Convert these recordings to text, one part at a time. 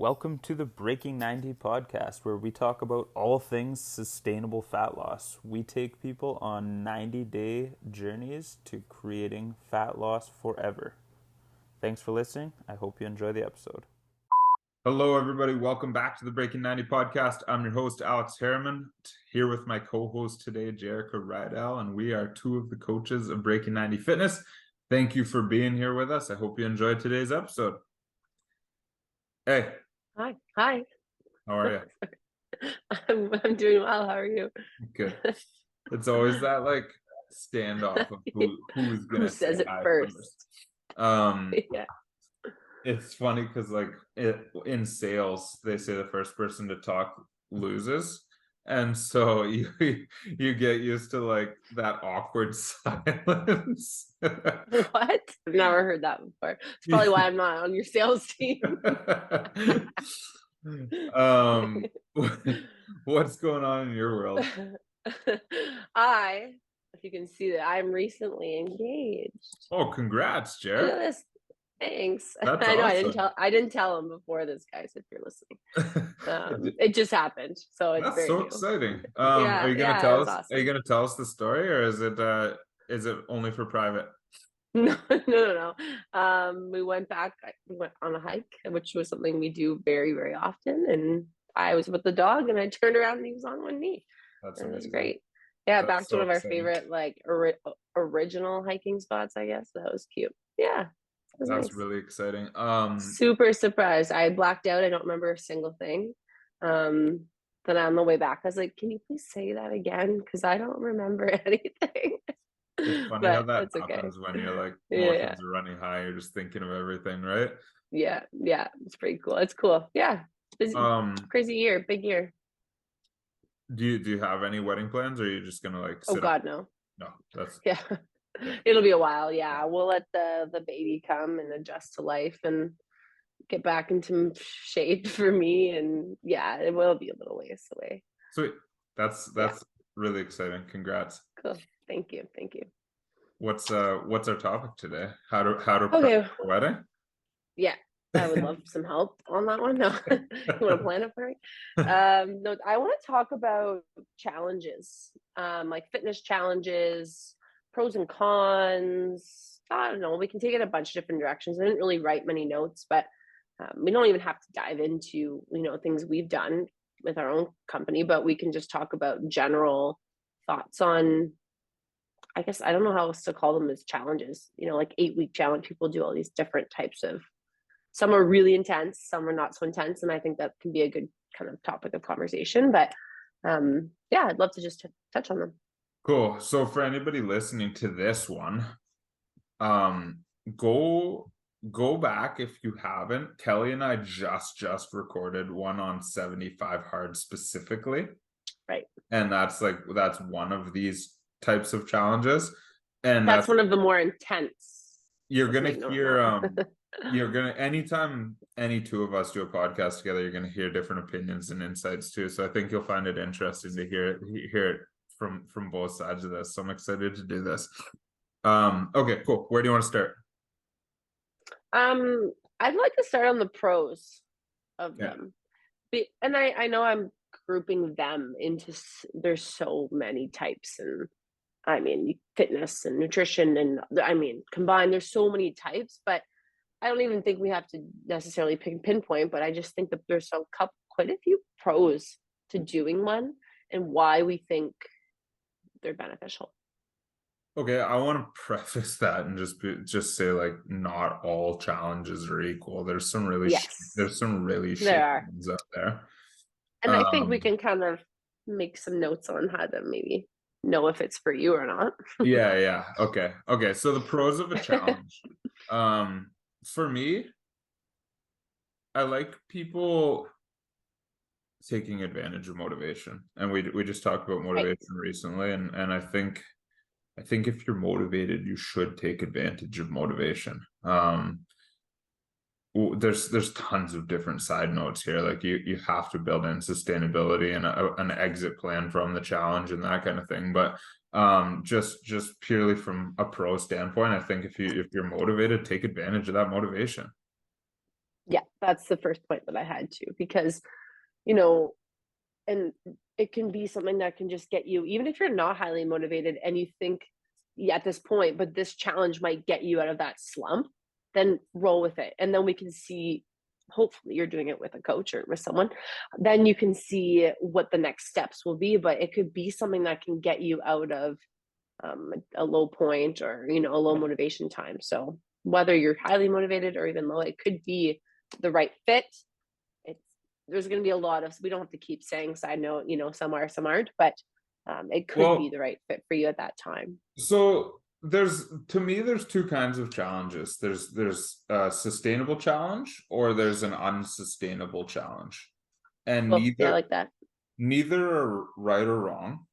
Welcome to the Breaking 90 podcast, where we talk about all things sustainable fat loss. We take people on 90-day journeys to creating fat loss forever. Thanks for listening. I hope you enjoy the episode. Hello, everybody. Welcome back to the Breaking 90 podcast. I'm your host, Alex Jerrika, here with my co-host today, Jerrika, and we are two of the coaches of Breaking 90 Fitness. Thank you for being here with us. I hope you enjoyed today's episode. Hey. Hi. How are you? I'm doing well. How are you? Good. It's always that like standoff of who's gonna says it hi first. Yeah. It's funny because like in sales they say the first person to talk loses, and so you get used to like that awkward silence. What? I've never heard that before. It's probably why I'm not on your sales team. What's going on in your world? If you can see that, I'm recently engaged. Oh, congrats, Jared. Look at this. Thanks. That's I know. awesome. I didn't tell him before this, guys. If you're listening, it just happened. So it's that's very so new. Exciting. Yeah, are you gonna tell us? awesome. Are you gonna tell us the story, or is it only for private? No. We went on a hike, which was something we do very, very often. And I was with the dog, and I turned around, and he was on one knee. That's amazing. It was great. Yeah, that's back to one of our favorite like original hiking spots. I guess that was cute. Yeah, that's nice. Really exciting. Super surprised. I blacked out. I don't remember a single thing. Then on the way back, I was like, "Can you please say that again? Because I don't remember anything." It's funny how that happens when you're like emotions are running high. You're just thinking of everything, right? Yeah, it's pretty cool. It's cool. Yeah, busy, crazy year, big year. Do you have any wedding plans, or are you just gonna like sit God, no. No, that's yeah. It'll be a while. Yeah, we'll let the baby come and adjust to life and get back into shape for me. And yeah, it will be a little ways away. Sweet. That's really exciting. Congrats. Cool. Thank you. What's our topic today? How to prep for a wedding? Yeah, I would love some help on that one. No, you want to plan it for me? No, I want to talk about challenges, like fitness challenges, pros and cons. I don't know. We can take it a bunch of different directions. I didn't really write many notes, but we don't even have to dive into things we've done with our own company, but we can just talk about general thoughts on. I guess I don't know how else to call them as challenges. Like 8-week challenge. People do all these different types of. Some are really intense, some are not so intense, and I think that can be a good kind of topic of conversation. But I'd love to just touch on them. Cool. So for anybody listening to this one, go back if you haven't. Kelly and I just recorded one on 75 hard specifically, right? And that's one of these types of challenges, and that's one of the more intense. You're gonna hear you're gonna, anytime any two of us do a podcast together, you're gonna hear different opinions and insights too. So I think you'll find it interesting to hear it from both sides of this. So I'm excited to do this. Okay, cool. Where do you want to start? I'd like to start on the pros of them. And I know I'm grouping them into, there's so many types, and I mean fitness and nutrition, and I mean combined there's so many types, but I don't even think we have to necessarily pinpoint, but I just think that there's quite a few pros to doing one and why we think they're beneficial. Okay, I want to preface that and just say like not all challenges are equal. There's some really shit ones out there. And I think we can kind of make some notes on how to maybe know if it's for you or not. Yeah. Okay. So the pros of a challenge. For me, I like people taking advantage of motivation, and we just talked about motivation recently, and I think if you're motivated, you should take advantage of motivation. There's tons of different side notes here. Like you have to build in sustainability and an exit plan from the challenge and that kind of thing. But just purely from a pro standpoint, I think if you're motivated, take advantage of that motivation. Yeah, that's the first point that I had too, because, you know, and it can be something that can just get you, even if you're not highly motivated and you think, yeah, at this point, but this challenge might get you out of that slump, then roll with it. And then we can see, hopefully you're doing it with a coach or with someone, then you can see what the next steps will be. But it could be something that can get you out of a low point, or, you know, a low motivation time. So whether you're highly motivated or even low, it could be the right fit. It's There's going to be a lot of, we don't have to keep saying, side note, you know, some are, some aren't, but it could be Well, the right fit for you at that time. so there's two kinds of challenges. There's a sustainable challenge, or there's an unsustainable challenge. And Well, yeah, I like that. neither are right or wrong.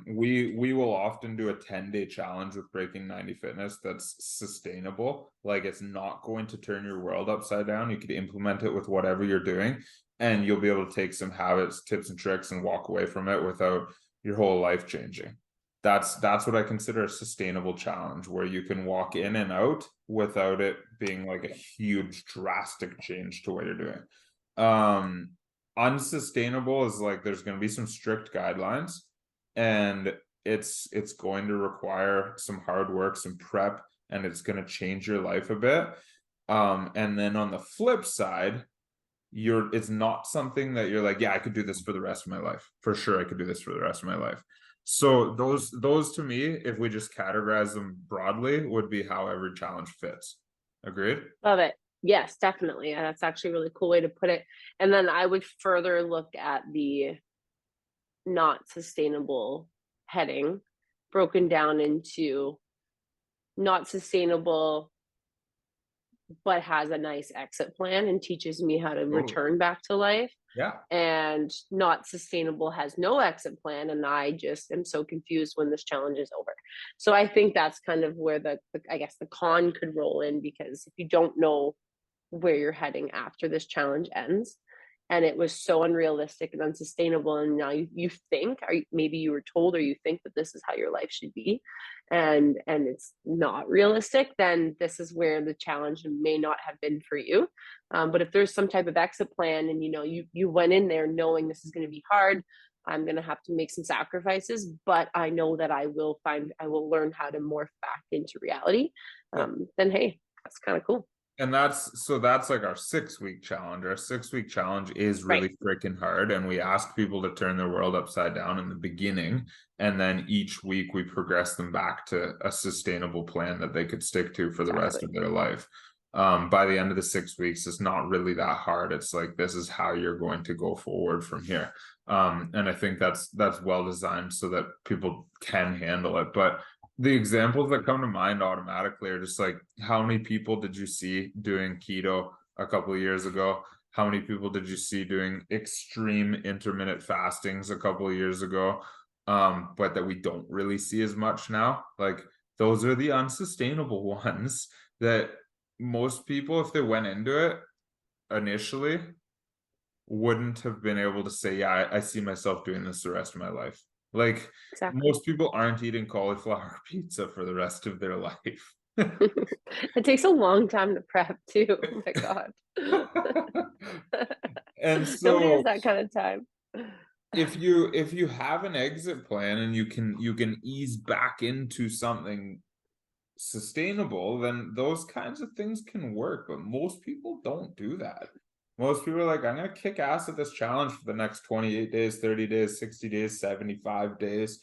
We will often do a 10-day challenge with Breaking 90 Fitness that's sustainable. Like, it's not going to turn your world upside down. You could implement it with whatever you're doing, and you'll be able to take some habits, tips, and tricks and walk away from it without your whole life changing. That's what I consider a sustainable challenge, where you can walk in and out without it being like a huge drastic change to what you're doing. Unsustainable is like there's going to be some strict guidelines, and it's going to require some hard work, some prep, and it's going to change your life a bit. And then on the flip side, it's not something that you're like, yeah, I could do this for the rest of my life. For sure, I could do this for the rest of my life. So those to me, if we just categorize them broadly, would be how every challenge fits. Agreed? Love it. Yes, definitely. And that's actually a really cool way to put it. And then I would further look at the not sustainable heading, broken down into not sustainable, but has a nice exit plan and teaches me how to Totally. return back to life. Yeah. And not sustainable has no exit plan. And I just am so confused when this challenge is over. So I think that's kind of where I guess the con could roll in, because if you don't know where you're heading after this challenge ends, and it was so unrealistic and unsustainable, and now you think, or maybe you were told, or you think that this is how your life should be, and it's not realistic, then this is where the challenge may not have been for you. But if there's some type of exit plan, and you know, you went in there knowing this is going to be hard, I'm going to have to make some sacrifices, but I know that I will learn how to morph back into reality, Well, then hey, that's kind of cool. and that's like our 6 week challenge. Our 6 week challenge is Right. really freaking hard. And we ask people to turn their world upside down in the beginning. And then each week we progress them back to a sustainable plan that they could stick to for the rest Exactly. of their life. By the end of the 6 weeks, it's not really that hard. It's like, this is how you're going to go forward from here. And I think that's well designed so that people can handle it. But the examples that come to mind automatically are just like, how many people did you see doing keto a couple of years ago? How many people did you see doing extreme intermittent fastings a couple of years ago? But that we don't really see as much now. Like, those are the unsustainable ones that most people, if they went into it initially, wouldn't have been able to say, yeah, I see myself doing this the rest of my life. Like, Exactly. most people aren't eating cauliflower pizza for the rest of their life. It takes a long time to prep too. Oh my god. And Nobody has so that kind of time. if you have an exit plan and you can ease back into something sustainable, then those kinds of things can work. But most people don't do that. Most people are like, I'm gonna kick ass at this challenge for the next 28 days, 30 days, 60 days, 75 days.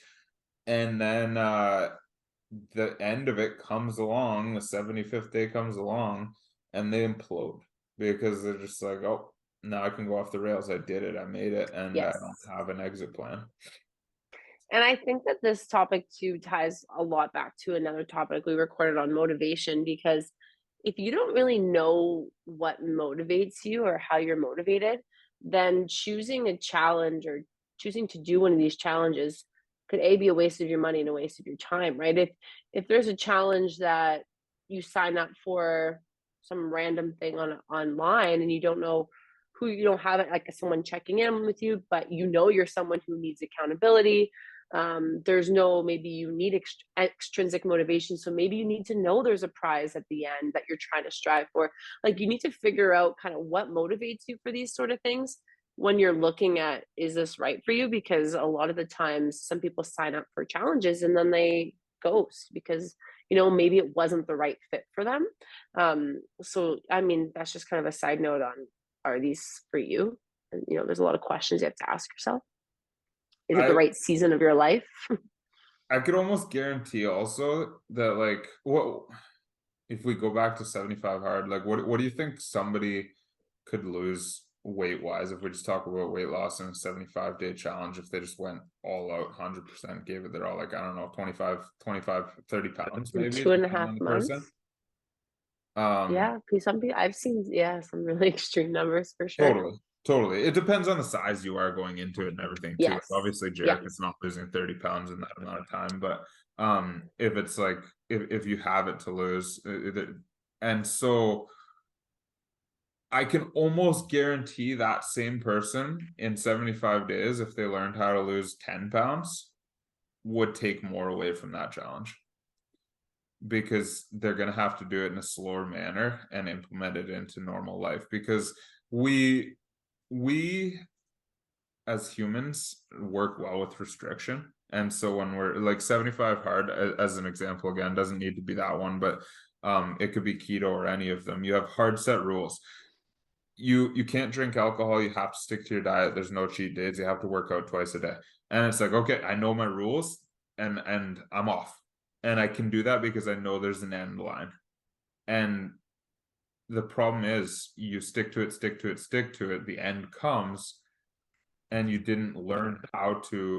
And then the end of it comes along, the 75th day comes along, and they implode because they're just like, oh, now I can go off the rails. I did it, I made it, and I don't Yes. have an exit plan. And I think that this topic too ties a lot back to another topic we recorded on motivation, because if you don't really know what motivates you or how you're motivated, then choosing a challenge or choosing to do one of these challenges could be a waste of your money and a waste of your time, right? If there's a challenge that you sign up for, some random thing online, and you don't know who, you don't have it like someone checking in with you, but you know you're someone who needs accountability, There's no, maybe you need extrinsic motivation. So maybe you need to know there's a prize at the end that you're trying to strive for. Like you need to figure out kind of what motivates you for these sort of things when you're looking at, is this right for you? Because a lot of the times some people sign up for challenges and then they ghost because, maybe it wasn't the right fit for them. So, I mean, that's just kind of a side note on, are these for you? And, there's a lot of questions you have to ask yourself. Is it the I right season of your life? I could almost guarantee also that, like, what if we go back to 75 hard, like what do you think somebody could lose weight wise if we just talk about weight loss in a 75-day challenge, if they just went all out 100%, gave it their all, like, I don't know, 30 pounds In maybe, two and a depending half on the person. months? Yeah, because some people I've seen, some really extreme numbers for sure. Totally. It depends on the size you are going into it and everything too. Yes. Obviously, Jerrika's Yes. not losing 30 pounds in that amount of time, but if it's like if you have it to lose, and so I can almost guarantee that same person in 75 days, if they learned how to lose 10 pounds, would take more away from that challenge, because they're going to have to do it in a slower manner and implement it into normal life, because we as humans work well with restriction. And so when we're like 75 hard, as an example, again, doesn't need to be that one, but it could be keto or any of them. You have hard set rules. You can't drink alcohol. You have to stick to your diet. There's no cheat days. You have to work out twice a day. And it's like, okay, I know my rules, and I'm off. And I can do that because I know there's an end line. And the problem is, you stick to it, the end comes, and you didn't learn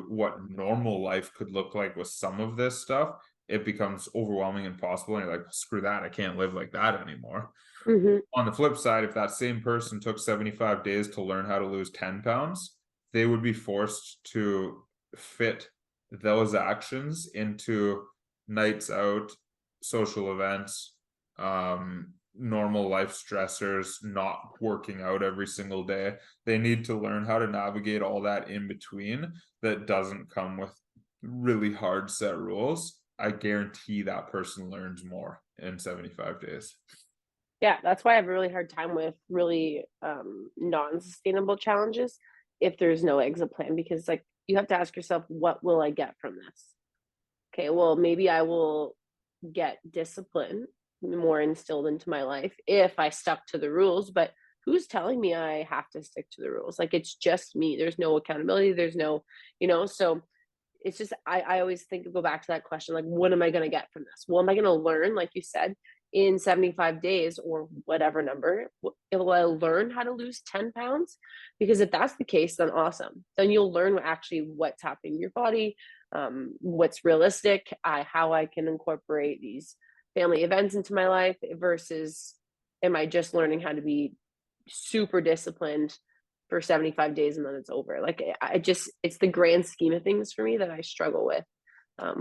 what normal life could look like with some of this stuff, it becomes overwhelming and impossible. And you're like, screw that, I can't live like that anymore. Mm-hmm. On the flip side, if that same person took 75 days to learn how to lose 10 pounds, they would be forced to fit those actions into nights out, social events, normal life stressors, not working out every single day. They need to learn how to navigate all that in between that doesn't come with really hard set rules. I guarantee that person learns more in 75 days. Yeah, that's why I have a really hard time with really non-sustainable challenges if there's no exit plan, because like you have to ask yourself, what will I get from this? Okay, well, maybe I will get discipline more instilled into my life if I stuck to the rules, but who's telling me I have to stick to the rules? Like it's just me. There's no accountability. There's no, so it's just, I always go back to that question, like, what am I going to get from this? Well, am I going to learn, like you said, in 75 days or whatever number, will I learn how to lose 10 pounds? Because if that's the case, then awesome. Then you'll learn actually what's happening in your body, what's realistic, how I can incorporate these family events into my life versus am I just learning how to be super disciplined for 75 days and then it's over. Like it's the grand scheme of things for me that I struggle with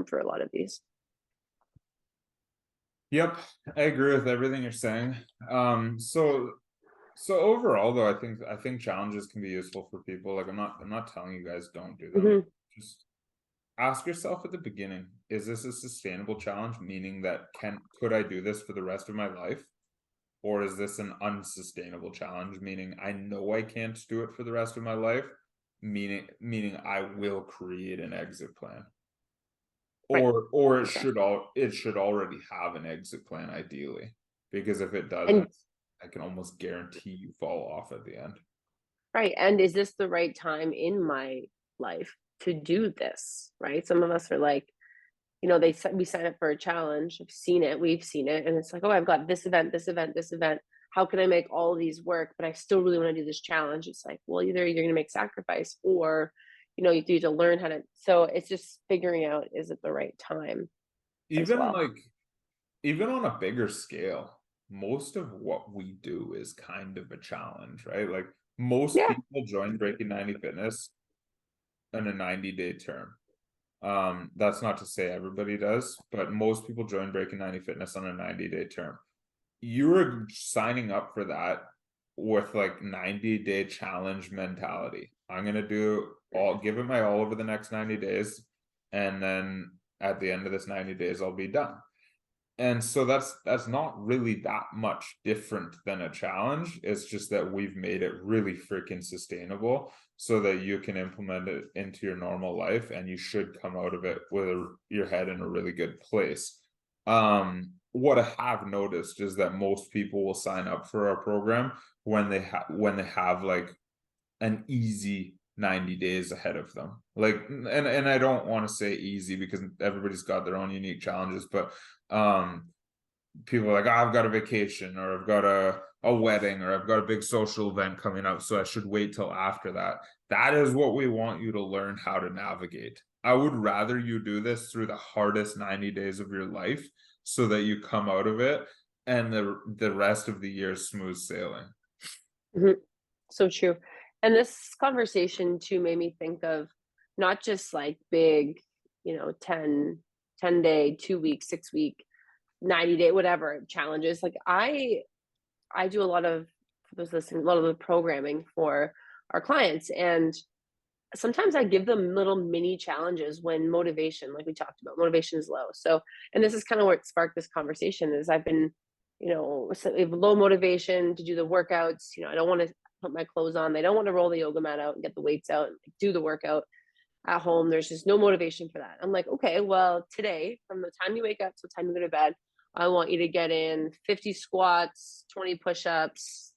for a lot of these. Yep, I agree with everything you're saying. So overall though, I think challenges can be useful for people. Like I'm not telling you guys don't do them. Mm-hmm. Just ask yourself at the beginning, is this a sustainable challenge? Meaning that could I do this for the rest of my life? Or is this an unsustainable challenge? Meaning I know I can't do it for the rest of my life. Meaning I will create an exit plan. Right. Or it should already have an exit plan, ideally. Because if it doesn't, I can almost guarantee you fall off at the end. Right. And is this the right time in my life to do this? Right. Some of us are like, we sign up for a challenge. We've seen it. And it's like, oh, I've got this event, this event, this event. How can I make all of these work? But I still really want to do this challenge. It's like, well, either you're going to make sacrifice or, you need to learn how to. So it's just figuring out, is it the right time? Even on a bigger scale, most of what we do is kind of a challenge, right? Like most people join Breaking 90 Fitness in a 90-day term. That's not to say everybody does, but most people join Breaking 90 Fitness on a 90-day term. You're signing up for that with like 90-day challenge mentality. I'm gonna give it my all over the next 90 days. and then at the end of this 90 days I'll be done. And so that's not really that much different than a challenge. It's just that we've made it really freaking sustainable so that you can implement it into your normal life, and you should come out of it with your head in a really good place. What I have noticed is that most people will sign up for our program when they have like an easy 90 days ahead of them. Like, and I don't want to say easy because everybody's got their own unique challenges, but people are like, oh, I've got a vacation, or I've got a wedding, or I've got a big social event coming up, so I should wait till after that. That is what we want you to learn how to navigate. I would rather you do this through the hardest 90 days of your life so that you come out of it and the rest of the year is smooth sailing. Mm-hmm. So true. And this conversation too made me think of not just like big, 10 day, 2 week, 6 week, 90 day, whatever challenges. Like I do a lot of, for those listening, a lot of the programming for our clients. And sometimes I give them little mini challenges when motivation, like we talked about, motivation is low. So, and this is kind of where it sparked this conversation is I've been, low motivation to do the workouts. I don't want to put my clothes on. They don't want to roll the yoga mat out and get the weights out and do the workout at home. There's just no motivation for that. I'm like, okay, well, today, from the time you wake up to the time you go to bed, I want you to get in 50 squats, 20 push-ups,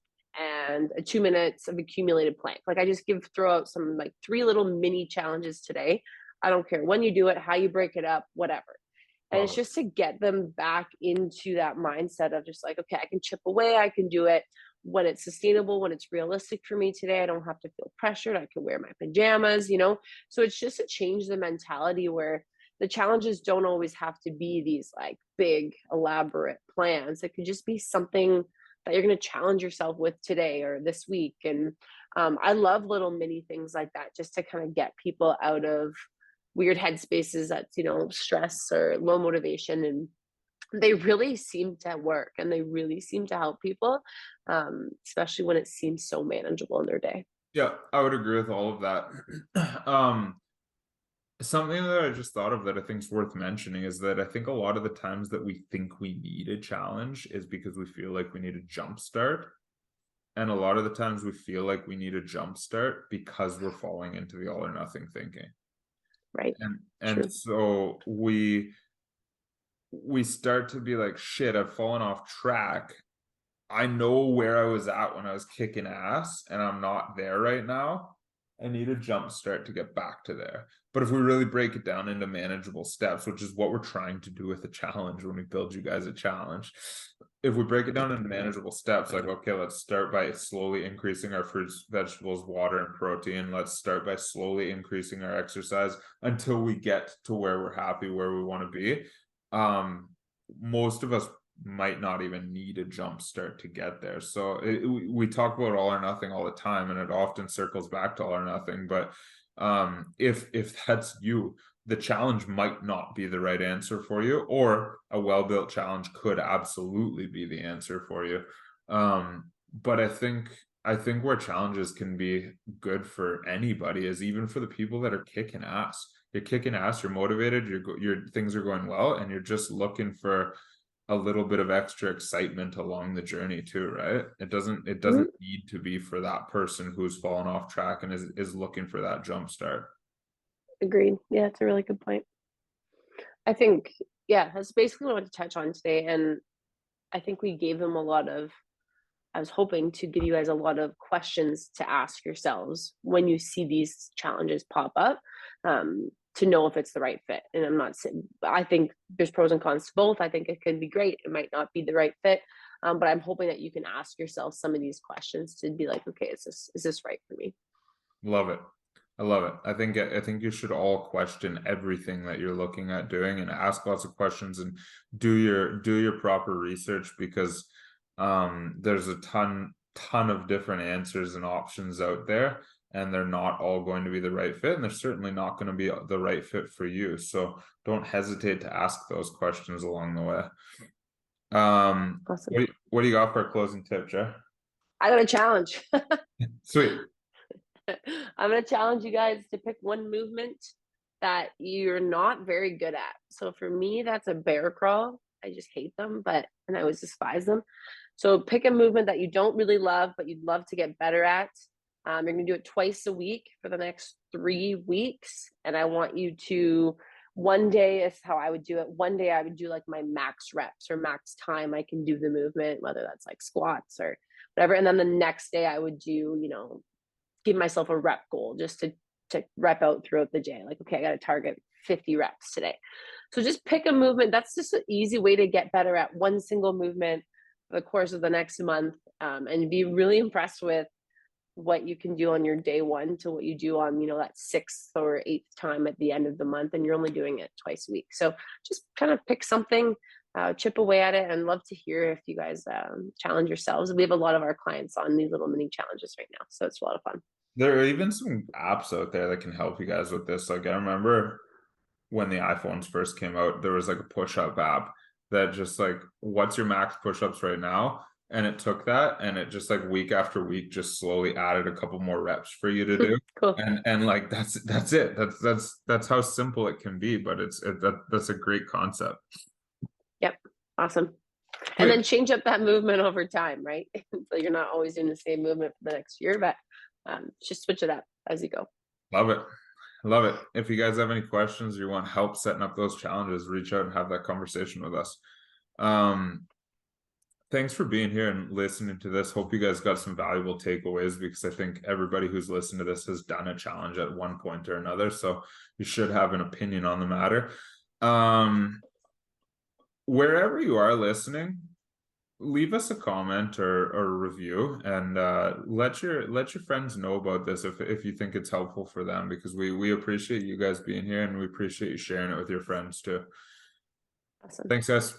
and 2 minutes of accumulated plank. Like I just throw out some like 3 little mini challenges today. I don't care when you do it, how you break it up, whatever. And it's just to get them back into that mindset of just like, okay, I can chip away, I can do it when it's sustainable, when it's realistic for me today. I don't have to feel pressured. I can wear my pajamas, So it's just to change the mentality where the challenges don't always have to be these like big, elaborate plans. It could just be something that you're going to challenge yourself with today or this week. And I love little mini things like that just to kind of get people out of weird headspaces that's, stress or low motivation. And they really seem to work and they really seem to help people, especially when it seems so manageable in their day. Yeah, I would agree with all of that. Something that I just thought of that I think is worth mentioning is that I think a lot of the times that we think we need a challenge is because we feel like we need a jump start. And a lot of the times we feel like we need a jump start because we're falling into the all or nothing thinking. Right. And so we start to be like, shit, I've fallen off track. I know where I was at when I was kicking ass, and I'm not there right now. I need a jump start to get back to there. But if we really break it down into manageable steps, which is what we're trying to do with a challenge when we build you guys a challenge, if we break it down into manageable steps, like, okay, let's start by slowly increasing our fruits, vegetables, water, and protein. Let's start by slowly increasing our exercise until we get to where we're happy, where we want to be. Most of us might not even need a jump start to get there. So we talk about all or nothing all the time, and it often circles back to all or nothing. But if that's you, the challenge might not be the right answer for you, or a well-built challenge could absolutely be the answer for you. But I think where challenges can be good for anybody is even for the people that are kicking ass. You're kicking ass, you're motivated, your things are going well, and you're just looking for a little bit of extra excitement along the journey too, right? It doesn't need to be for that person who's fallen off track and is looking for that jump start. Agreed. Yeah, it's a really good point. I think, yeah, that's basically what I wanted to touch on today. And I think we gave them I was hoping to give you guys a lot of questions to ask yourselves when you see these challenges pop up, to know if it's the right fit. And I'm not saying, I think there's pros and cons to both. I think it could be great. It might not be the right fit. But I'm hoping that you can ask yourself some of these questions to be like, okay, is this right for me? Love it. I love it. I think you should all question everything that you're looking at doing and ask lots of questions and do your proper research, because there's a ton of different answers and options out there, and they're not all going to be the right fit, and they're certainly not going to be the right fit for you. So don't hesitate to ask those questions along the way. Awesome. What do you got for a closing tip, Jeff? I got a challenge. Sweet. I'm going to challenge you guys to pick one movement that you're not very good at. So for me, that's a bear crawl. I just hate them, and I always despise them. So pick a movement that you don't really love, but you'd love to get better at. You're going to do it twice a week for the next 3 weeks. And I want you to, one day is how I would do it. One day I would do like my max reps or max time I can do the movement, whether that's like squats or whatever. And then the next day I would do, give myself a rep goal just to rep out throughout the day. Like, okay, I got to target 50 reps today. So just pick a movement. That's just an easy way to get better at one single movement for the course of the next month, and be really impressed with what you can do on your day one to what you do on, that 6th or 8th time at the end of the month. And you're only doing it twice a week. So just kind of pick something, chip away at it, and love to hear if you guys challenge yourselves. We have a lot of our clients on these little mini challenges right now. So it's a lot of fun. There are even some apps out there that can help you guys with this. Like I remember when the iPhones first came out, there was like a push-up app that just like, what's your max push-ups right now? And it took that and it just like week after week just slowly added a couple more reps for you to do. Cool. And like that's it. That's how simple it can be, but that's a great concept. Yep. Awesome. And then change up that movement over time, right? So you're not always doing the same movement for the next year, but just switch it up as you go. Love it. If you guys have any questions or you want help setting up those challenges, reach out and have that conversation with us. Thanks for being here and listening to this. Hope you guys got some valuable takeaways, because I think everybody who's listened to this has done a challenge at one point or another. So you should have an opinion on the matter. Wherever you are listening, leave us a comment or a review, and let your friends know about this if you think it's helpful for them, because we appreciate you guys being here and we appreciate you sharing it with your friends too. Awesome. Thanks, guys.